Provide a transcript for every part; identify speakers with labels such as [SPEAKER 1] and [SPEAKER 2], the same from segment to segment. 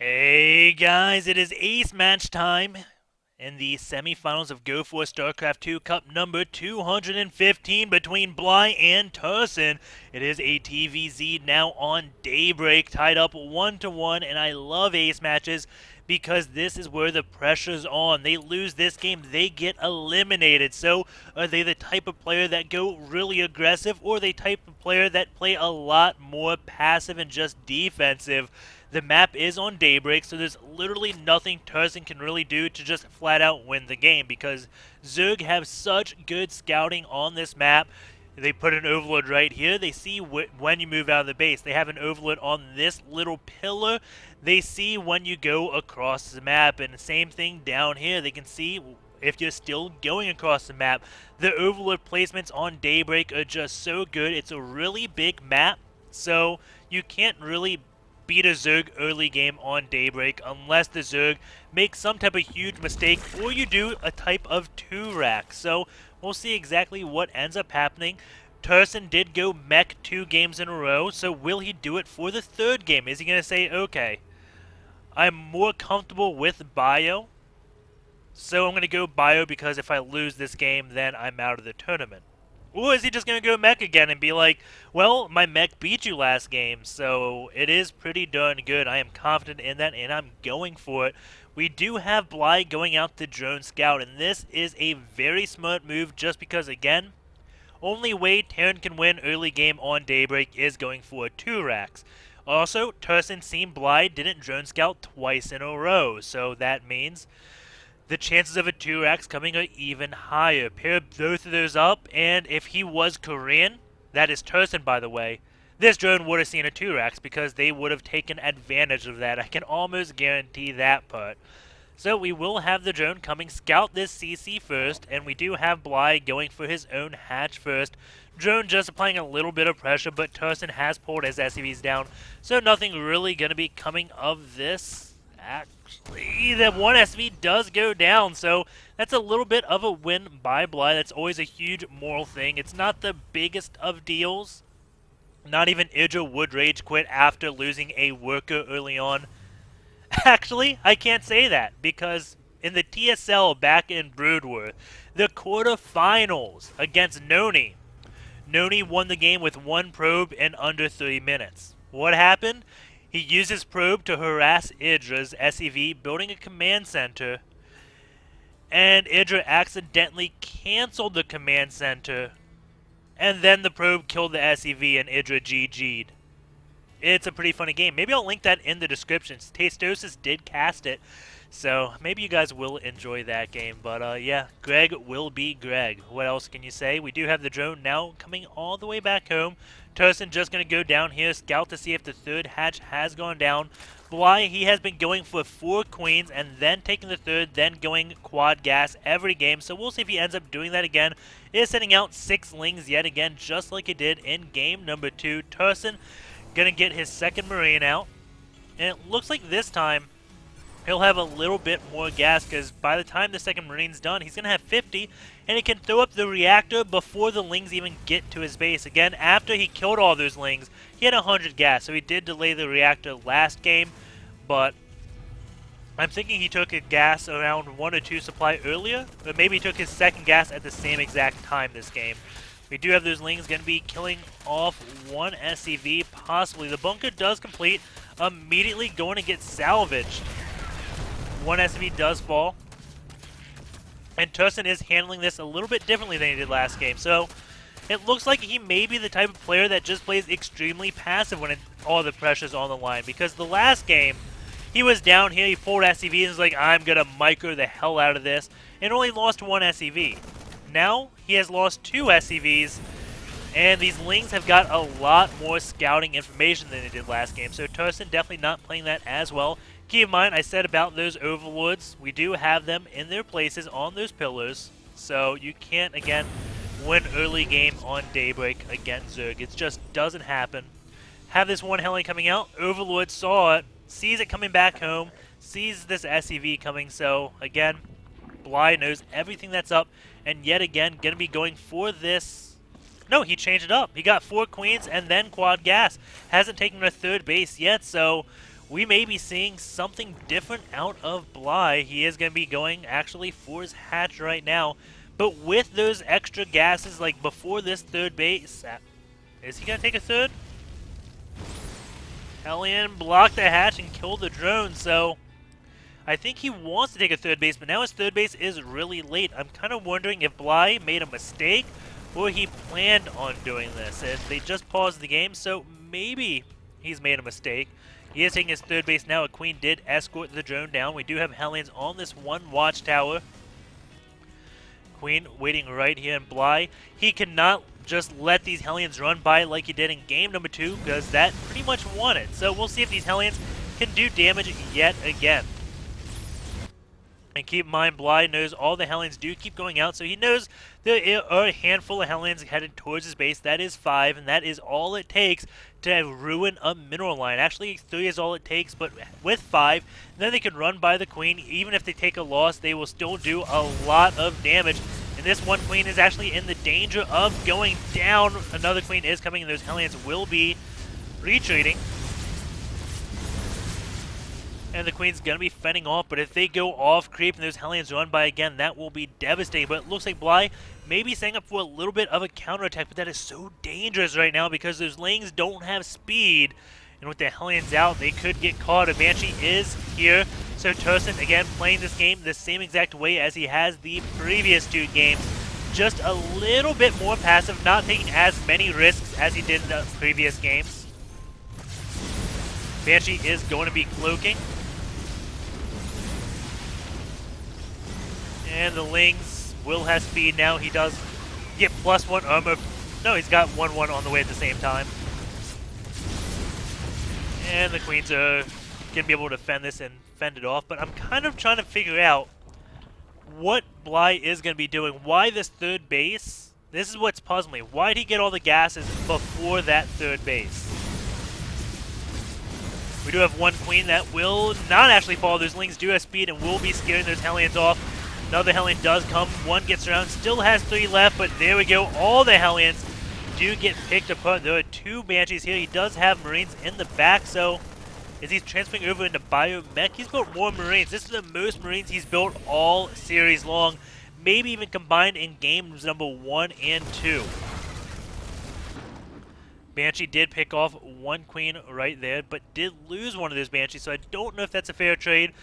[SPEAKER 1] Hey guys, it is ace match time in the semifinals of Go4 StarCraft 2 Cup number 215 between Bly and Tarson. It is a TVZ now on Daybreak, tied up 1-1, and I love ace matches because this is where the pressure's on. They lose this game, they get eliminated. So are they the type of player that go really aggressive, or the type of player that play a lot more passive and just defensive? The map is on Daybreak, so there's literally nothing Tarson can really do to just flat out win the game because Zerg have such good scouting on this map. They put an overload right here. They see when you move out of the base. They have an overload on this little pillar. They see when you go across the map. And the same thing down here. They can see if you're still going across the map. The overload placements on Daybreak are just so good. It's a really big map, so you can't really beat a Zerg early game on Daybreak unless the Zerg makes some type of huge mistake or you do a type of 2-rack. So we'll see exactly what ends up happening. Tarson did go mech 2 games in a row, so will he do it for the 3rd game? Is he going to say, okay, I'm more comfortable with bio, so I'm going to go bio because if I lose this game, then I'm out of the tournament? Or is he just going to go mech again and be like, well, my mech beat you last game, so it is pretty darn good. I am confident in that, and I'm going for it. We do have Bly going out to drone scout, and this is a very smart move just because, again, only way Terran can win early game on Daybreak is going for 2-racks. Also, Tarson seen Bly didn't drone scout twice in a row, so that means the chances of a 2-rax coming are even higher. Pair both of those up, and if he was Korean, that is Tarson by the way, this drone would have seen a 2-rax because they would have taken advantage of that. I can almost guarantee that part. So we will have the drone coming scout this CC first, and we do have Bly going for his own hatch first. Drone just applying a little bit of pressure, but Tarson has pulled his SCVs down, so nothing really going to be coming of this. Actually, that one SV does go down, so that's a little bit of a win by Bly. That's always a huge moral thing. It's not the biggest of deals. Not even Idra would rage quit after losing a worker early on. Actually, I can't say that because in the TSL back in Broodworth, the quarterfinals against Noni, Noni won the game with 1 probe in under 3 minutes. What happened? He uses probe to harass Idra's SEV, building a command center, and Idra accidentally canceled the command center, and then the probe killed the SEV and Idra GG'd. It's a pretty funny game. Maybe I'll link that in the description. Tastosis did cast it, so maybe you guys will enjoy that game. But yeah, Greg will be Greg. What else can you say? We do have the drone now coming all the way back home. Tarson just going to go down here, scout to see if the 3rd hatch has gone down. Bly, he has been going for 4 queens and then taking the 3rd, then going quad gas every game. So we'll see if he ends up doing that again. He is sending out 6 lings yet again, just like he did in game number 2. Tarson going to get his 2nd Marine out. And it looks like this time he'll have a little bit more gas because by the time the 2nd Marine's done, he's going to have 50, and he can throw up the reactor before the lings even get to his base. Again, after he killed all those lings, he had 100 gas, so he did delay the reactor last game, but I'm thinking he took a gas around 1 or 2 supply earlier, but maybe he took his 2nd gas at the same exact time this game. We do have those lings going to be killing off 1 SCV, possibly. The bunker does complete, immediately going to get salvaged. 1 SCV does fall. And Tarson is handling this a little bit differently than he did last game. So it looks like he may be the type of player that just plays extremely passive when all the pressure's on the line. Because the last game, he was down here, he pulled SCV and was like, I'm going to micro the hell out of this. And only lost 1 SCV. Now, he has lost 2 SCVs. And these lings have got a lot more scouting information than they did last game. So Tarson definitely not playing that as well. Keep in mind, I said about those overlords, we do have them in their places on those pillars. So you can't, again, win early game on Daybreak against Zerg. It just doesn't happen. Have this one heli coming out. Overlord saw it, sees it coming back home, sees this SCV coming. So, again, Bly knows everything that's up. And yet again, going to be going for this. No, he changed it up. He got 4 queens and then quad gas. Hasn't taken a 3rd base yet, so we may be seeing something different out of Bly. He is going to be going actually for his hatch right now. But with those extra gases, like before this third base, is he going to take a third? Hellion blocked the hatch and killed the drone, so I think he wants to take a third base, but now his third base is really late. I'm kind of wondering if Bly made a mistake or he planned on doing this. And they just paused the game, so maybe he's made a mistake. He is taking his third base now. A Queen did escort the drone down. We do have Hellions on this one watchtower. Queen waiting right here in Bly. He cannot just let these Hellions run by like he did in game number 2, because that pretty much won it. So we'll see if these Hellions can do damage yet again. And keep in mind, Bly knows all the Hellions do keep going out, so he knows there are a handful of Hellions headed towards his base. That is 5, and that is all it takes to ruin a mineral line. Actually, 3 is all it takes, but with 5, then they can run by the Queen. Even if they take a loss, they will still do a lot of damage. And this one Queen is actually in the danger of going down. Another Queen is coming, and those Hellions will be retreating. And the Queen's going to be fending off, but if they go off creep and those Hellions run by again, that will be devastating. But it looks like Bly may be setting up for a little bit of a counterattack, but that is so dangerous right now because those Lings don't have speed. And with the Hellions out, they could get caught. A Banshee is here. So Tarson, again, playing this game the same exact way as he has the previous 2 games. Just a little bit more passive, not taking as many risks as he did in the previous games. Banshee is going to be cloaking. And the Lings will have speed now. He does get +1 armor. No, he's got 1/1 on the way at the same time. And the Queens are going to be able to fend this and fend it off. But I'm kind of trying to figure out what Bly is going to be doing. Why this third base? This is what's puzzling me. Why did he get all the gases before that third base? We do have one Queen that will not actually fall. Those Lings do have speed and will be scaring those Hellions off. Another Hellion does come. One gets around. Still has 3 left, but there we go. All the Hellions do get picked apart. There are 2 Banshees here. He does have Marines in the back, so as he's transferring over into Biomech, he's built more Marines. This is the most Marines he's built all series long, maybe even combined in games number 1 and 2. Banshee did pick off 1 Queen right there, but did lose one of those Banshees, so I don't know if that's a fair trade.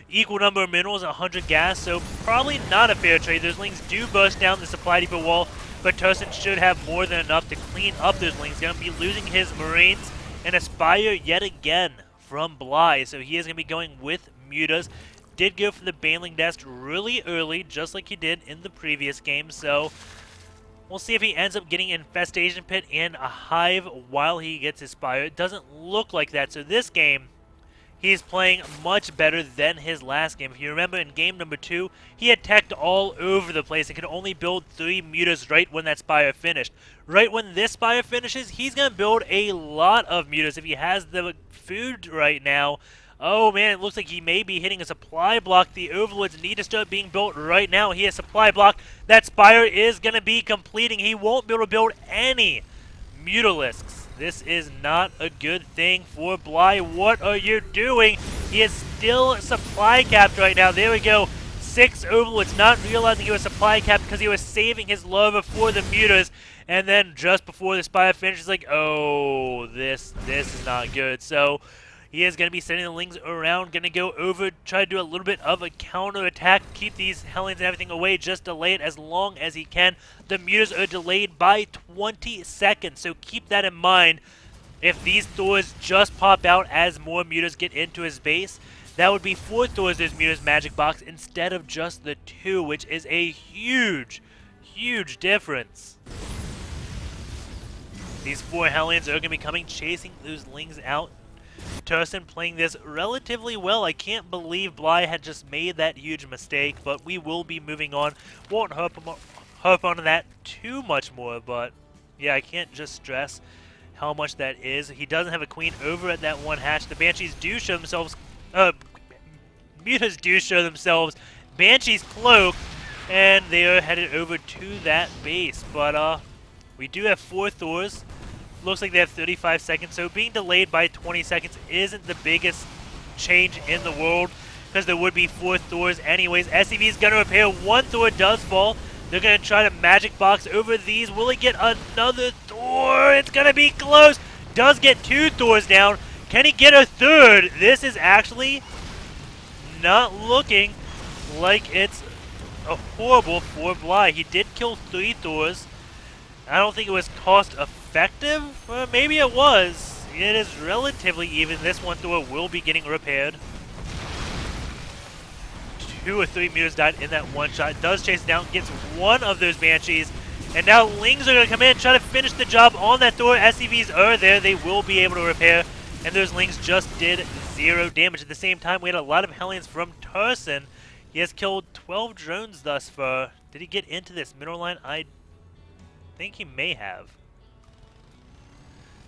[SPEAKER 1] Equal number of minerals, 100 gas, so probably not a fair trade. Those Lings do burst down the supply depot wall, but Tarson should have more than enough to clean up those Lings. Going to be losing his Marines and Aspire yet again from Bly, so he is going to be going with Mutas. Did go for the Baneling Nest really early, just like he did in the previous game, so we'll see if he ends up getting Infestation Pit and a Hive while he gets his Spire. It doesn't look like that, so this game, he's playing much better than his last game. If you remember in game number 2, he had teched all over the place and could only build 3 Mutas right when that Spire finished. Right when this Spire finishes, he's going to build a lot of Mutas if he has the food right now. Oh man, it looks like he may be hitting a supply block. The Overlords need to start being built right now. He has supply block. That Spire is going to be completing. He won't be able to build any Mutalisks. This is not a good thing for Bly. What are you doing? He is still supply capped right now. There we go. 6 Overlords, not realizing he was supply capped because he was saving his larva for the Mutas. And then just before the Spire finishes, like, oh, this is not good. So he is going to be sending the Lings around, going to go over, try to do a little bit of a counterattack, keep these Hellions and everything away, just delay it as long as he can. The Mutas are delayed by 20 seconds, so keep that in mind. If these Thors just pop out as more Mutas get into his base, that would be 4 Thors in his Mutas magic box instead of just the 2, which is a huge, huge difference. These 4 Hellions are going to be coming, chasing those Lings out. Tarson playing this relatively well. I can't believe Bly had just made that huge mistake, but we will be moving on. Won't harp on that too much more, but yeah, I can't just stress how much that is. He doesn't have a Queen over at that one hatch. The Banshees do show themselves, Mutas do show themselves. Banshees cloak, and they are headed over to that base, but we do have 4 Thors. Looks like they have 35 seconds, so being delayed by 20 seconds isn't the biggest change in the world because there would be 4 Thors anyways. SCV is going to repair. 1 Thor does fall. They're going to try to magic box over these. Will he get another Thor? It's going to be close. Does get 2 Thors down. Can he get a third? This is actually not looking like it's horrible for Bly. He did kill 3 Thors. I don't think it was cost effective. Maybe it was. It is relatively even. This 1 Thor will be getting repaired. 2 or 3 meters died in that one shot. Does chase it down, gets 1 of those Banshees. And now Lings are going to come in and try to finish the job on that Thor. SCVs are there. They will be able to repair. And those Lings just did 0 damage. At the same time, we had a lot of Hellions from Tarson. He has killed 12 drones thus far. Did he get into this middle line? I think he may have.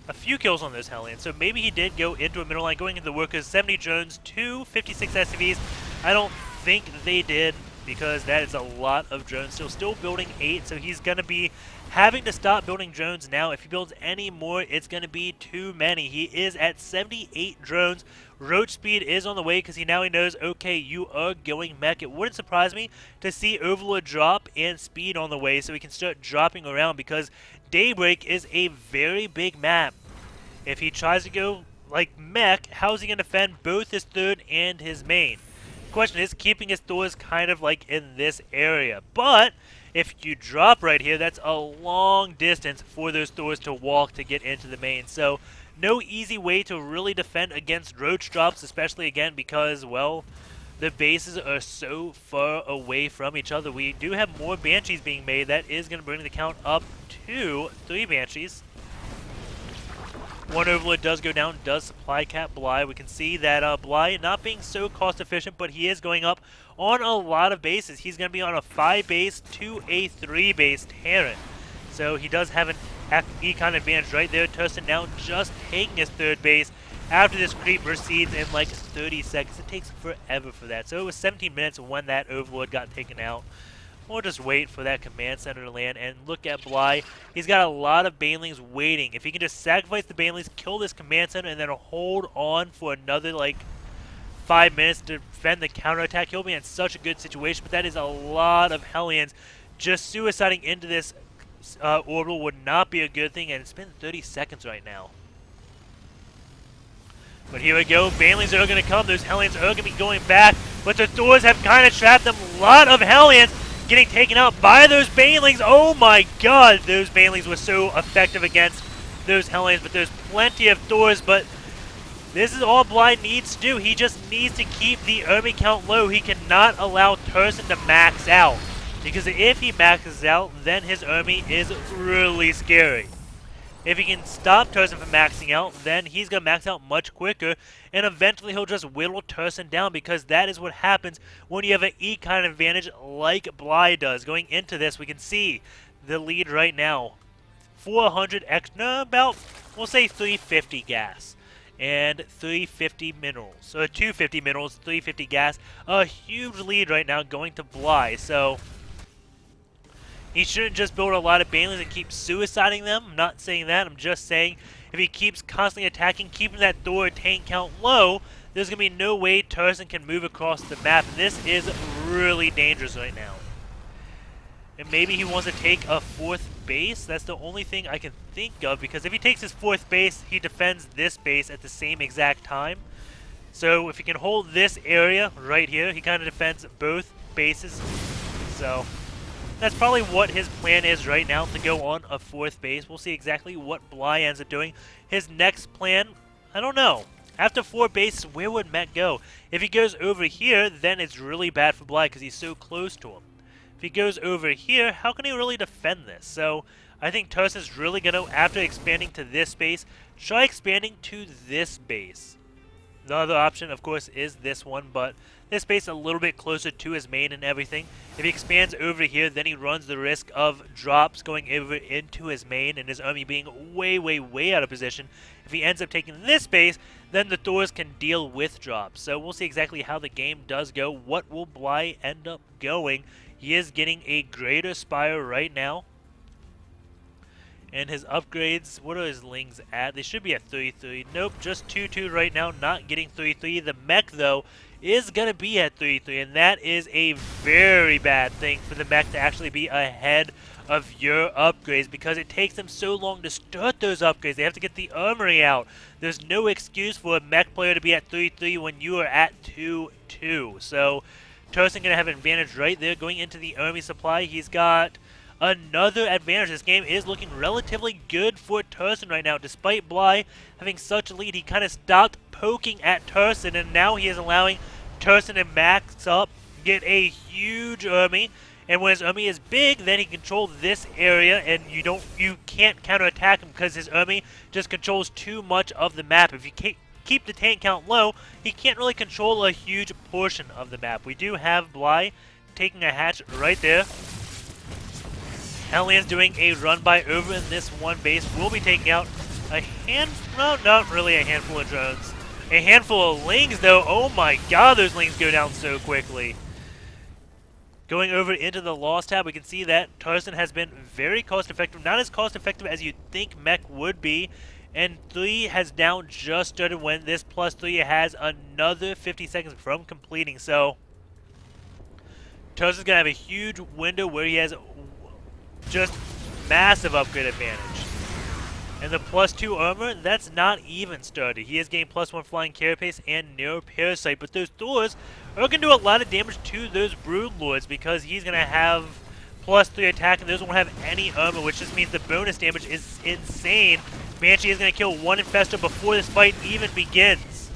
[SPEAKER 1] A few kills on those Hellions. So maybe he did go into a middle line, going into the workers. 70 drones, 256 SCVs. I don't think they did, because that is a lot of drones. Still building 8, so he's going to be having to stop building drones now. If he builds any more, it's going to be too many. He is at 78 drones. Roach speed is on the way because he knows, okay, you are going mech. It wouldn't surprise me to see Overlord drop and speed on the way so he can start dropping around, because Daybreak is a very big map. If he tries to go like mech, how's he going to defend both his third and his main? Question is keeping his Thors kind of like in this area, but if you drop right here, that's a long distance for those Thors to walk to get into the main. So no easy way to really defend against Roach drops, especially again because, well, the bases are so far away from each other. We do have more Banshees being made. That is going to bring the count up to 3 Banshees. 1 Overlord does go down, does supply cap Bly. We can see that Bly not being so cost efficient, but he is going up on a lot of bases. He's going to be on a 5 base to a 3 base Terran. So he does have an econ advantage right there. Tarson now just taking his 3rd base after this creep proceeds in like 30 seconds. It takes forever for that. So it was 17 minutes when that Overlord got taken out. We'll just wait for that command center to land, and look at Bly. He's got a lot of Banelings waiting. If he can just sacrifice the Banelings, kill this command center, and then hold on for another like 5 minutes to defend the counterattack, he'll be in such a good situation. But that is a lot of Hellions. Just suiciding into this orbital would not be a good thing, and it's been 30 seconds right now. But here we go. Banelings are going to come. Those Hellions are going to be going back, but the Thors have kind of trapped them. A lot of Hellions getting taken out by those Banelings. Oh my god, those Banelings were so effective against those Hellions, but there's plenty of Thors, but this is all Bly needs to do. He just needs to keep the army count low. He cannot allow Tarson to max out, because if he maxes out, then his army is really scary. If he can stop Tarson from maxing out, then he's going to max out much quicker, and eventually he'll just whittle Tarson down, because that is what happens when you have an econ advantage like Bly does. Going into this, we can see the lead right now. 400 extra, about, we'll say 350 gas, and 350 minerals. So 250 minerals, 350 gas. A huge lead right now going to Bly, so he shouldn't just build a lot of Banelings and keep suiciding them. I'm not saying that. I'm just saying if he keeps constantly attacking, keeping that Thor tank count low, there's going to be no way Tarson can move across the map. This is really dangerous right now. And maybe he wants to take a 4th base. That's the only thing I can think of, because if he takes his 4th base, he defends this base at the same exact time. So if he can hold this area right here, he kind of defends both bases. So that's probably what his plan is right now, to go on a 4th base. We'll see exactly what Bly ends up doing. His next plan, I don't know. After 4 bases, where would Met go? If he goes over here, then it's really bad for Bly because he's so close to him. If he goes over here, how can he really defend this? So I think Tarson's really going to, after expanding to this base, try expanding to this base. The other option, of course, is this one, but this base is a little bit closer to his main and everything. If he expands over here, then he runs the risk of drops going over into his main and his army being way, way, way out of position. If he ends up taking this base, then the Thors can deal with drops. So we'll see exactly how the game does go. What will Bly end up going? He is getting a greater spire right now. And his upgrades, what are his lings at? They should be at 3-3. Nope, just 2-2 right now, not getting 3-3. The mech, though, is going to be at 3-3, and that is a very bad thing for the mech to actually be ahead of your upgrades because it takes them so long to start those upgrades. They have to get the armory out. There's no excuse for a mech player to be at 3-3 when you are at 2-2. So, Tarson going to have an advantage right there going into the army supply. He's got another advantage. This game is looking relatively good for Tarson right now. Despite Bly having such a lead, he kind of stopped poking at Tarson, and now he is allowing Tarson to max up, get a huge army. And when his army is big, then he controls this area, and you can't counterattack him because his army just controls too much of the map. If you keep the tank count low, he can't really control a huge portion of the map. We do have Bly taking a hatch right there. Hellions doing a run by over in this one base. Will be taking out a handful, not really a handful of drones. A handful of lings, though. Oh my god, those lings go down so quickly. Going over into the loss tab, we can see that Tarson has been very cost-effective. Not as cost-effective as you'd think mech would be. And 3 has now just started when this +3 has another 50 seconds from completing. So, Tarson's going to have a huge window where he has just massive upgrade advantage. And the +2 armor, that's not even started. He has gained +1 flying carapace and narrow parasite, but those Thors are going to do a lot of damage to those Broodlords because he's going to have +3 attack and those won't have any armor, which just means the bonus damage is insane. Banshee is going to kill one Infestor before this fight even begins.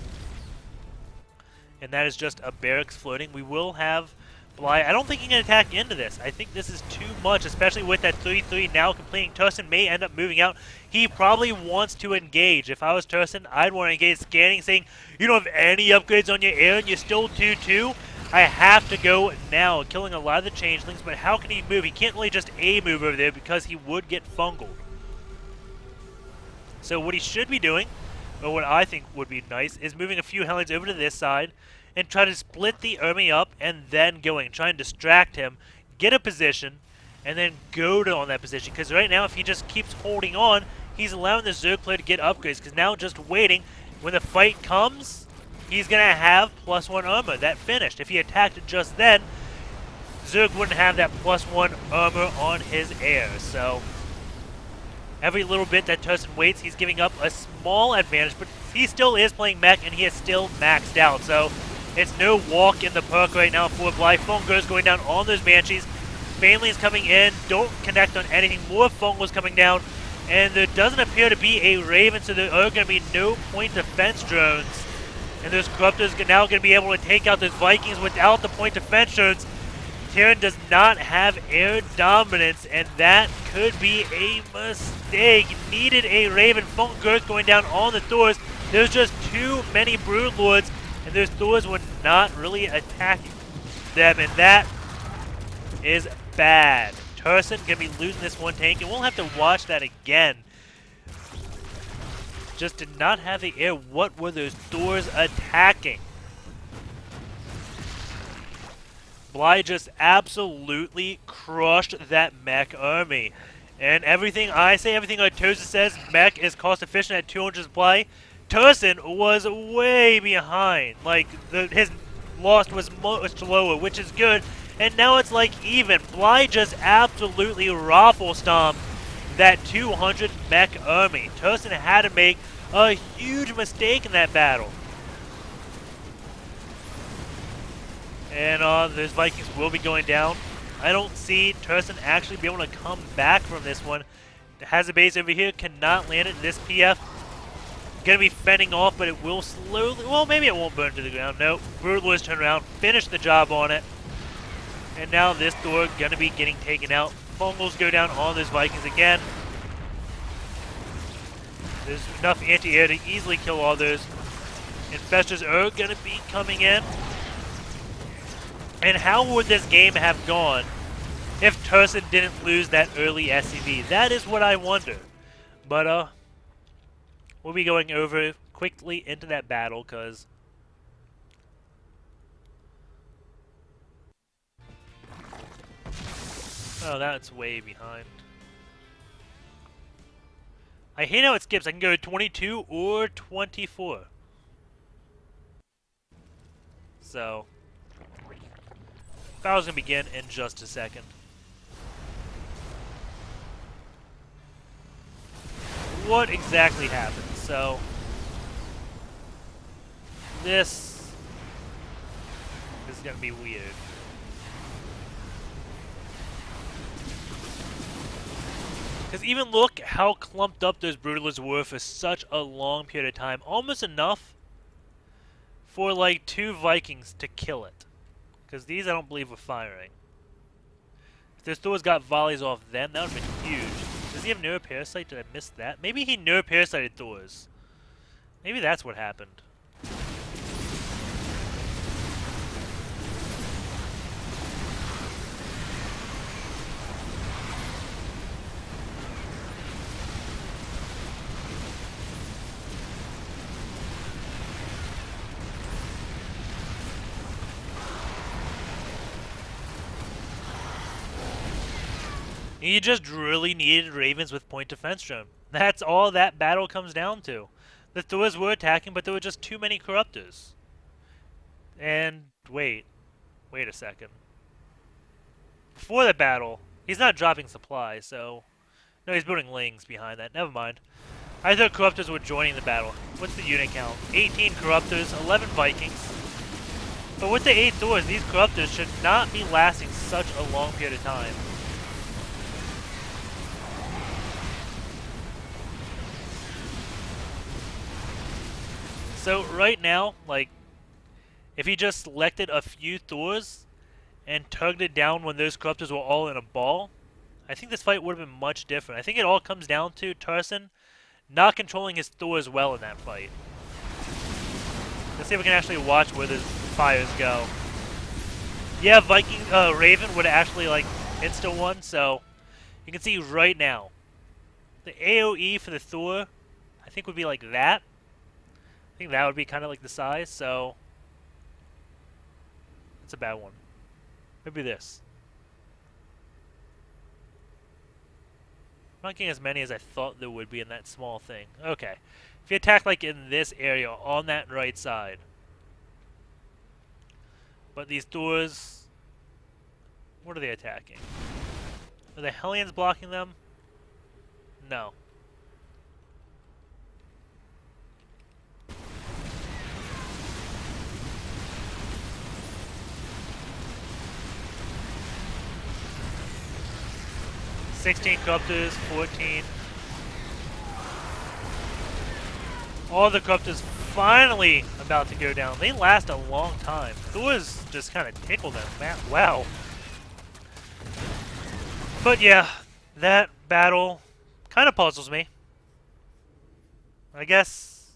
[SPEAKER 1] And that is just a barracks floating. We will have Bly. I don't think he can attack into this. I think this is too much, especially with that 3-3 now completing. Tarson may end up moving out. He probably wants to engage. If I was Tarson, I'd want to engage, scanning, saying, you don't have any upgrades on your air and you're still 2-2. I have to go now, killing a lot of the changelings, but how can he move? He can't really just A-move over there because he would get fungled. So what he should be doing, or what I think would be nice, is moving a few Hellions over to this side and try to split the army up and then going, try and distract him, get a position, and then go to on that position. Because right now, if he just keeps holding on, he's allowing the Zerg player to get upgrades. Because now just waiting, when the fight comes, he's going to have +1 armor. That finished. If he attacked it just then, Zerg wouldn't have that +1 armor on his air. So every little bit that Tarson waits, he's giving up a small advantage, but he still is playing mech, and he is still maxed out. So it's no walk in the park right now for Bly. Fungos going down on those Banshees. Families coming in, don't connect on anything. More Fungos coming down, and there doesn't appear to be a Raven, so there are going to be no point defense drones. And those Corruptors are now going to be able to take out those Vikings without the point defense drones. Terran does not have air dominance, and that could be a mistake. Needed a Raven. Fungos going down on the Thors. There's just too many Broodlords, and those Thors were not really attacking them, and that is bad. Tarson going to be losing this one tank, and we'll have to watch that again. Just did not have the air. What were those Thors attacking? Bly just absolutely crushed that mech army. And everything I say, everything Artosa says, mech is cost efficient at 200 supply. Tarson was way behind. Like, his loss was much lower, which is good. And now it's like even. Bly just absolutely raffle stomped that 200 mech army. Tarson had to make a huge mistake in that battle. And those Vikings will be going down. I don't see Tarson actually be able to come back from this one. Has a base over here, cannot land it. This PF going to be fending off, but it will slowly, well, maybe it won't burn to the ground. No, Broodlords turn around, finish the job on it. And now this Thor going to be getting taken out. Fungals go down on those Vikings again. There's enough anti-air to easily kill all those. Infestors are going to be coming in. And how would this game have gone if Tarson didn't lose that early SCV? That is what I wonder. But, we'll be going over quickly into that battle, because oh, that's way behind. I hate how it skips. I can go 22 or 24. So, battle's gonna begin in just a second. What exactly happened? So, this is gonna be weird. Because even look how clumped up those Brutalists were for such a long period of time. Almost enough for like 2 Vikings to kill it. Because these I don't believe were firing. If those Thors got volleys off them, that would have been huge. Does he have Neuroparasite? Did I miss that? Maybe he Neuroparasited Thors. Maybe that's what happened. You just really needed Ravens with point defense drone. That's all that battle comes down to. The Thors were attacking, but there were just too many Corruptors. And wait a second. Before the battle, he's not dropping supplies, so no, he's building Lings behind that. Never mind. I thought Corruptors were joining the battle. What's the unit count? 18 Corruptors, 11 Vikings. But with the 8 Thors, these Corruptors should not be lasting such a long period of time. So right now, like, if he just selected a few Thors and tugged it down when those Corruptors were all in a ball, I think this fight would have been much different. I think it all comes down to Tarson not controlling his Thors well in that fight. Let's see if we can actually watch where the fires go. Yeah, Raven would actually like insta-1, so you can see right now. The AoE for the Thor, I think would be like that. I think that would be kind of like the size, so it's a bad one. Maybe this. I'm not getting as many as I thought there would be in that small thing. Okay. If you attack like in this area on that right side. But these Thors, what are they attacking? Are the Hellions blocking them? No. $16 Corruptors, 14. All the Corruptors finally about to go down. They last a long time. Thors just kind of tickled them. Man, wow. But yeah, that battle kind of puzzles me. I guess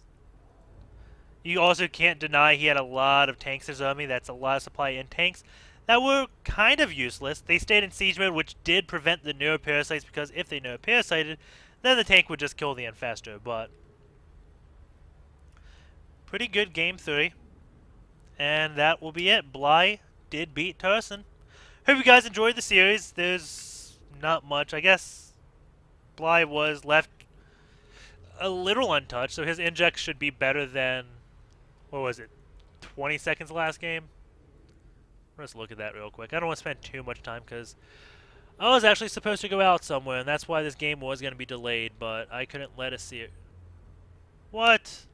[SPEAKER 1] you also can't deny he had a lot of tanks in his army. That's a lot of supply in tanks that were kind of useless. They stayed in siege mode, which did prevent the neuroparasites, because if they neuroparasited, then the tank would just kill the infestor. But pretty good game 3. And that will be it. Bly did beat Tarson. Hope you guys enjoyed the series. There's not much. I guess Bly was left a little untouched, so his inject should be better than, what was it, 20 seconds last game? Let's look at that real quick. I don't want to spend too much time because I was actually supposed to go out somewhere, and that's why this game was going to be delayed, but I couldn't let us see it. What?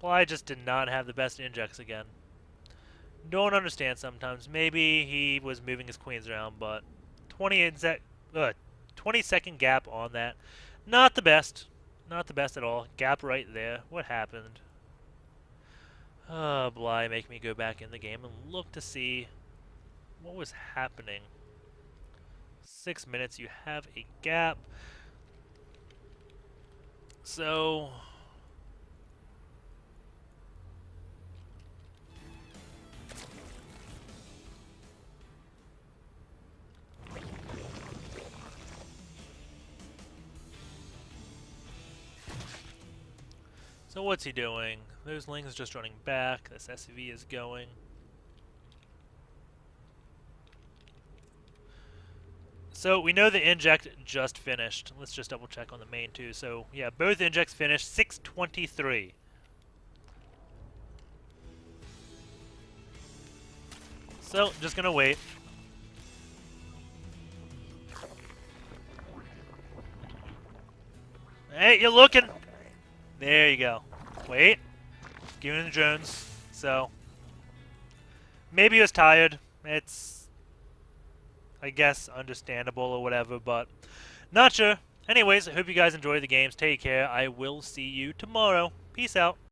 [SPEAKER 1] Bly just did not have the best injects again. Don't understand sometimes. Maybe he was moving his queens around, but 20-second gap on that. Not the best. Not the best at all. Gap right there. What happened? Bly, make me go back in the game and look to see what was happening. 6 minutes, you have a gap. So what's he doing? Those Lings just running back. This SCV is going. So we know the inject just finished. Let's just double check on the main too. So yeah, both injects finished 6:23. So just gonna wait. Hey, you're looking. There you go. Wait. Giving him the drones. So maybe he was tired. It's, I guess, understandable or whatever, but not sure. Anyways, I hope you guys enjoy the games. Take care. I will see you tomorrow. Peace out.